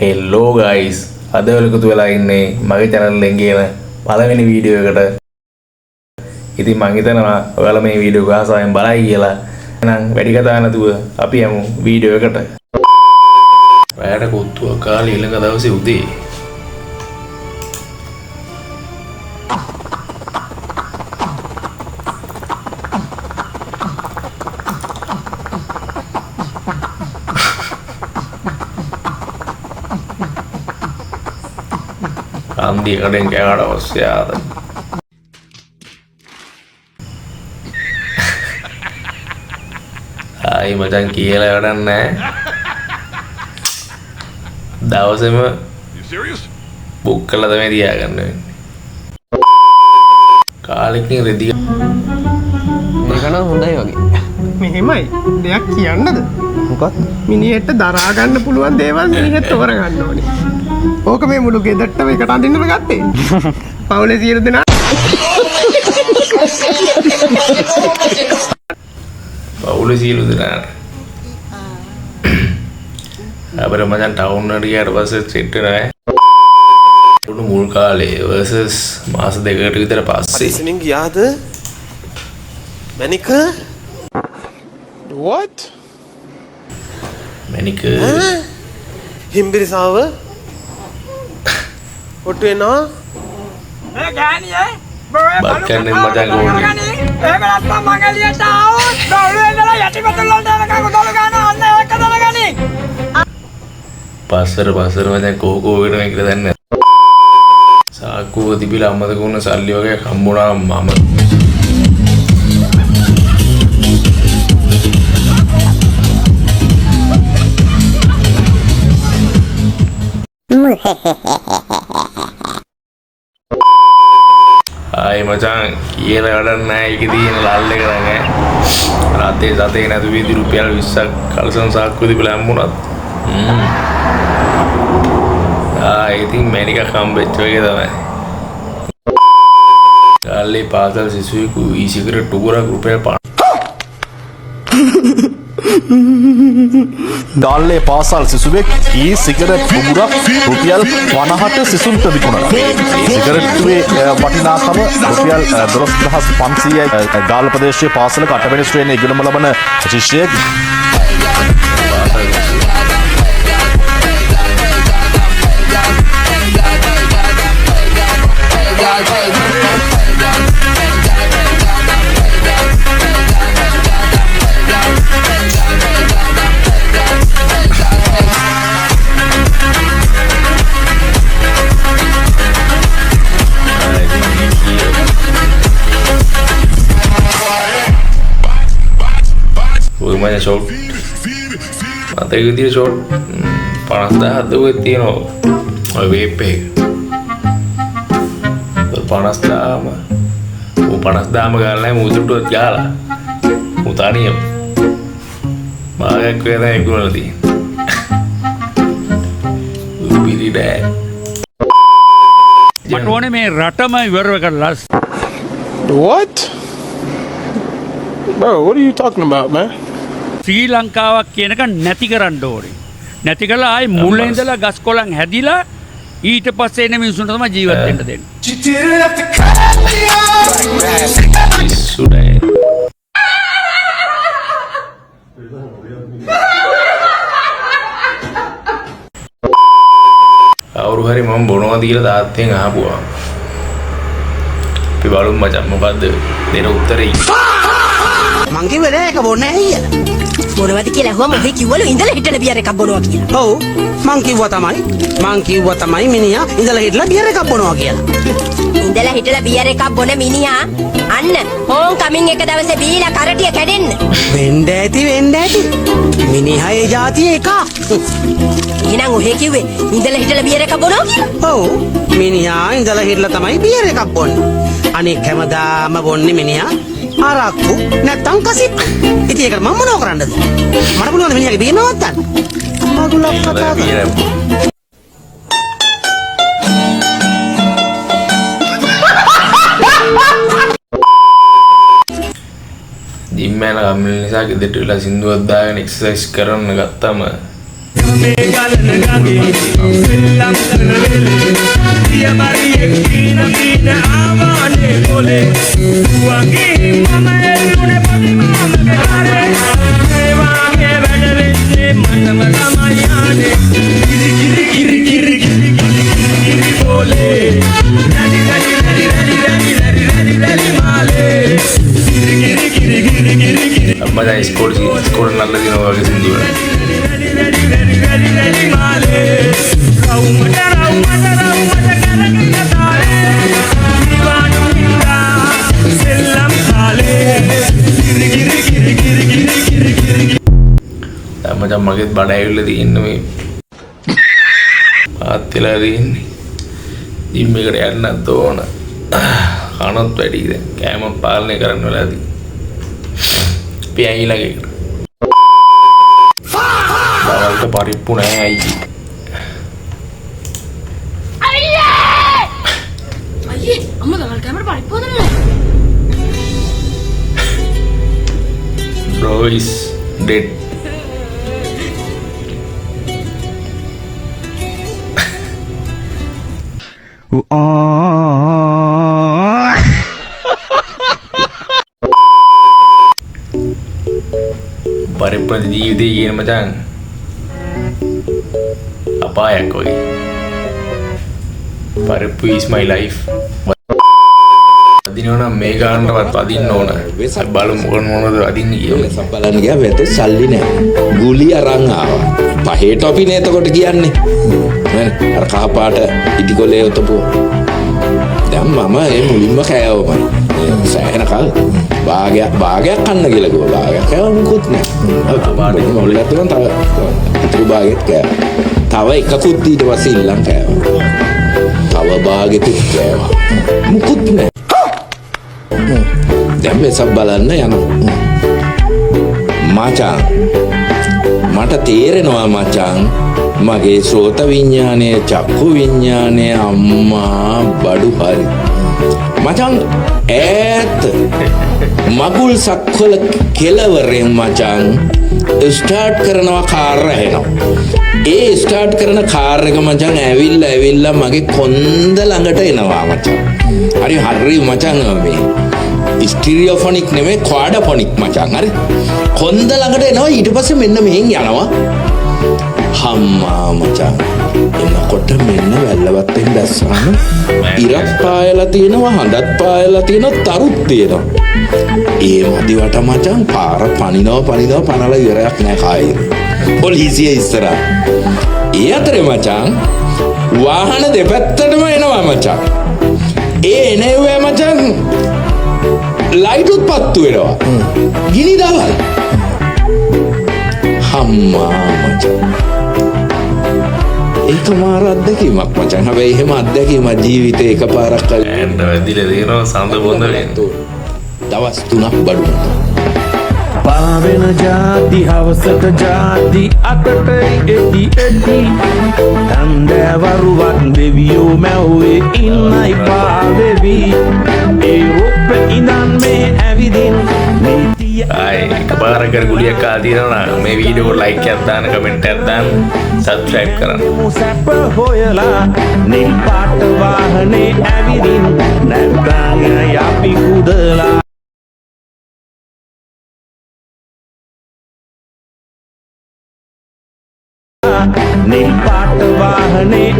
හෙල්ලෝ guys අද ඔලකතු වෙලා ඉන්නේ මගේ channel එකෙන් ගේන පළවෙනි වීඩියෝ එකට. ඉතින් මං හිතනවා ඔයාලා මේ වීඩියෝ එක ආසාවෙන් බලයි කියලා. එහෙනම් වැඩි කතා නැතුව අපි යමු වීඩියෝ එකට. රැයට කුත්තුව කාලේ ඊළඟ දවසේ උදේ Andi kadang kayak ada wasiat. Hai macam kira orang ne. Dah sama. Bukan lah tapi dia kan. Kali ini ready. Mereka nak Honda ya lagi. මෙහෙමයි දෙයක් කියන්නද මොකක්ද මිනිහෙට දරා ගන්න පුළුවන් දේවල් මිනිහෙත් තෝර ගන්න ඕනේ. ඕක මේ මුළු ගෙදරටම එකට අඳින්නම ගත්තේ. පවුලේ සියලු දෙනා පවුලේ සියලු දෙනා. අපර මචං ටවුන් එකට ගියාට පස්සේ සෙට් වෙනවා. උණු මුල් කාලේ versus මාස දෙකකට විතර පස්සේ. ඉතින් ගියාද මැනික what මැනික හිම්බිරිසාව ඔට්ටු වෙනවා ඒ ගෑණියේ බක්කන්නේ මචං ඕනේ. ඒක නැත්තම් මං එළියට ආවොත් දොළුවේ ඉඳලා යටිපතුල් වලට යනකම් උදළු ගන්න අන්න ඒක දැනගනි. පස්සර මචං කෝකෝ වෙනවා කියලා දන්නේ. සාක්කුව තිබිලා අම්මද ගුණ සල්ලි වගේ හම්බුණා මම. Hai macam kira ada naik gitu yang lalu kerana rata rata yang ada video rupiah bisa kalau saku di belah munat. I think mereka comeback juga dah. Kali pasal siswi ku isi kira 2 rupiah pan. ගාල්ලේ පාසල් සිසුවෙක් ඊ cigarette උගුරක් රුපියල් 50ට සිසුන්ට විකුණනවා. සිගරට්ටුවේ වටිනාකම රුපියල් 12500යි. ගාල්ල ප්‍රදේශයේ පාසලක 8 වෙනි ශ්‍රේණියේ ඉගෙනම ලබන ශිෂ්‍යයෙක් Banyak short, mata gitu short, panas dah tuh itu no, WP, panas dah mah, panas dah mah kalau yang muncul tuh jala, mutani ya, makanya kue yang gue nanti, lebih deh. Batuane me ratama iwar karlas. what bro what are you talking about man ශ්‍රී ලංකාවක් කියනක නැති කරන්න ඕනේ. නැති කළා ආයි මුල ඉඳලා ගස් කොළන් හැදිලා ඊට පස්සේ එන මිනිසුන්ට තමයි ජීවත් වෙන්න දෙන්නේ. Sudah. Awal hari mama bono dia dah tengah apa? Tapi baru macam muka deh, dia uttari. මං කිව්වේ නෑ ඒක බොන්නේ නැහැ කියලා. බොනවද කියලා ඇහුවම ඔහේ කිව්වලු ඉඳලා හිටලා බියර් එකක් බොනවා කියලා. ඔව් මං කිව්වා තමයි මිනිහා ඉඳලා හිටලා බියර් එකක් බොනවා කියලා. ඉඳලා හිටලා බියර් එකක් බොන මිනිහා අන්න හෝම් කමින් එක දවසේ බීලා කරටිය කැඩෙන්න. වෙන්න ඇති. මිනිහා ඒ જાතිය එක. එහෙනම් ඔහේ කිව්වේ ඉඳලා හිටලා බියර් එකක් බොනවා කියලා. ඔව් මිනිහා ඉඳලා හිටලා තමයි බියර් එකක් බොන්නේ. අනික හැමදාම බොන්නේ මිනිහා අරක්කු නැත්තම් කසිප්. ඉතින් ඒකට මම මොනව කරන්නද? මට පුළුවන් මිනිහාගේ බීම නවත්තන්න. මගුලක් කතා කරා. Jimmel ngambil නිසා ගෙදරට වෙලා සින්දුවක් දාගෙන එක්සර්සයිස් කරන්න ගත්තම සෙල්ලම් කරන වෙලේ පියමරියෙක් කීන කීන ආවානේ කොලේ වගේ මම එළුනේ පදිමාමගේ හරේ ඒ වාගේ වැඩ වෙන්නේ මටම තමයි ආනේ කිරි කිරි කිරි කිරි කිරි කිරි කොලේ රැලි රැලි රැලි රැලි රැලි රැලි රැලි මාලේ කිරි කිරි කිරි කිරි කිරි කිරි මචං ස්කෝර් නල්ල දිනවා වගේ සින්දු වල මචං මගෙත් බඩ ඇවිල්ලා තියෙන්නේ මේ පාත් වෙලා තියෙන්නේ ජිම් එකට යන්නත් ඕන කනත් වැඩි දැන් කෑම පාලනය කරන්න වෙලාදී අපි ඇවිල්ලා ගේකට දවල්ට පරිප්පු නෑ අයියේ අයියේ අම්මා දවල් කැමරේ පරිප්පු හදන්නේ bro is dead පරිප්පු ජීවිතේ කියන මචං අපායක් වගේ පරිප්පු is my life අදිනවනම් මේ ගන්නවත් අදින්න ඕන බලමු මොනවද අදින්නේ කියලා බලන්න ගියා වෙත සල්ලි නැහැ ගුලි අරන් ආවා පහේට අපි නේ එතකොට කියන්නේ නේ අර කහපාට ඉටිකොලේ උතපු දැන් මම ඒ මුලින්ම කෑවමයි සෑහෙන කල් භාගයක් කන්න කියලා කිව්වා භාගයක් කෑව මොකුත් නැහැ බාඩේ මොල්ලත් උන් තව ඉතුරු භාගෙත් කෑවා තව එකකුත් ඊට පස්සේ ඉල්ලන් කෑවා තව භාගෙත් කෑවා මොකුත් නැහැ දැන් මේ සබ් බලන්න යනවා මචං මට තේරෙනවා මචං මගේ ශ්‍රෝත විඤ්ඤාණය චක්කු විඤ්ඤාණය අම්මා බඩු හරි මචං ඈත මගුල් සක්වල කෙලවරෙන් මචං ස්ටාර්ට් කරනවා කාර් ඇහෙනවා ඒ ස්ටාර්ට් කරන කාර් එක මචං ඇවිල්ලා මගේ කොන්ද ළඟට එනවා මචං හරි මචං මේ ස්ටිරියෝෆොනික් නෙමෙයි ක්වාඩෆොනික් මචං හරි කොන්ද ළඟට එනවා ඊට පස්සේ මෙන්න මෙහෙන් යනවා හම්මා මචං එනකොට මෙන්න වැල්ලවත්තෙන් දැස්සාම ඉරක් පායලා තියෙනවා හඳත් පායලා තියෙනවා තරුත් තියෙනවා ඒ මදිවට මචං පාර පනිනවා පනලා ඉවරයක් නෑ කායේ පොලිසිය ඉස්සරහා ඒ අතරේ මචං වාහන දෙපැත්තටම එනවා මචං ඒ එනේ මචං ලයිටුත් පත්තු වෙනවා ගිනි දවල් හම්මා මචං ඒක මාර අත්දැකීමක් මචං හැබැයි එහෙම අත්දැකීමක් ජීවිතේ එකපාරක් කලින් ඇන්න වැදිලා තියෙනවා සඳ බොඳ වෙන්නේ දවස් 3ක් බඩු පාවෙන ජාති හවසට ජාති අතට එති තන්දෑවරුවක් දෙවියෝ මැව්වේ ඉන්නයි පාවෙවි ඒ රොප්ප ඉඳන් මේ ඇවිදින් ආයි එකපාරක් කර ගුලියක් කාලා තියෙනවා නම් මේ වීඩියෝ එකට ලයික් එකක් දාන්න කමෙන්ට් එකක් දාන්න සබ්ස්ක්‍රයිබ් කරන්න සැප හොයලා නිල් පාට වාහනේ ඇවිදින් නැත්නම් යපි කුදලා නිල් පාට වාහනේ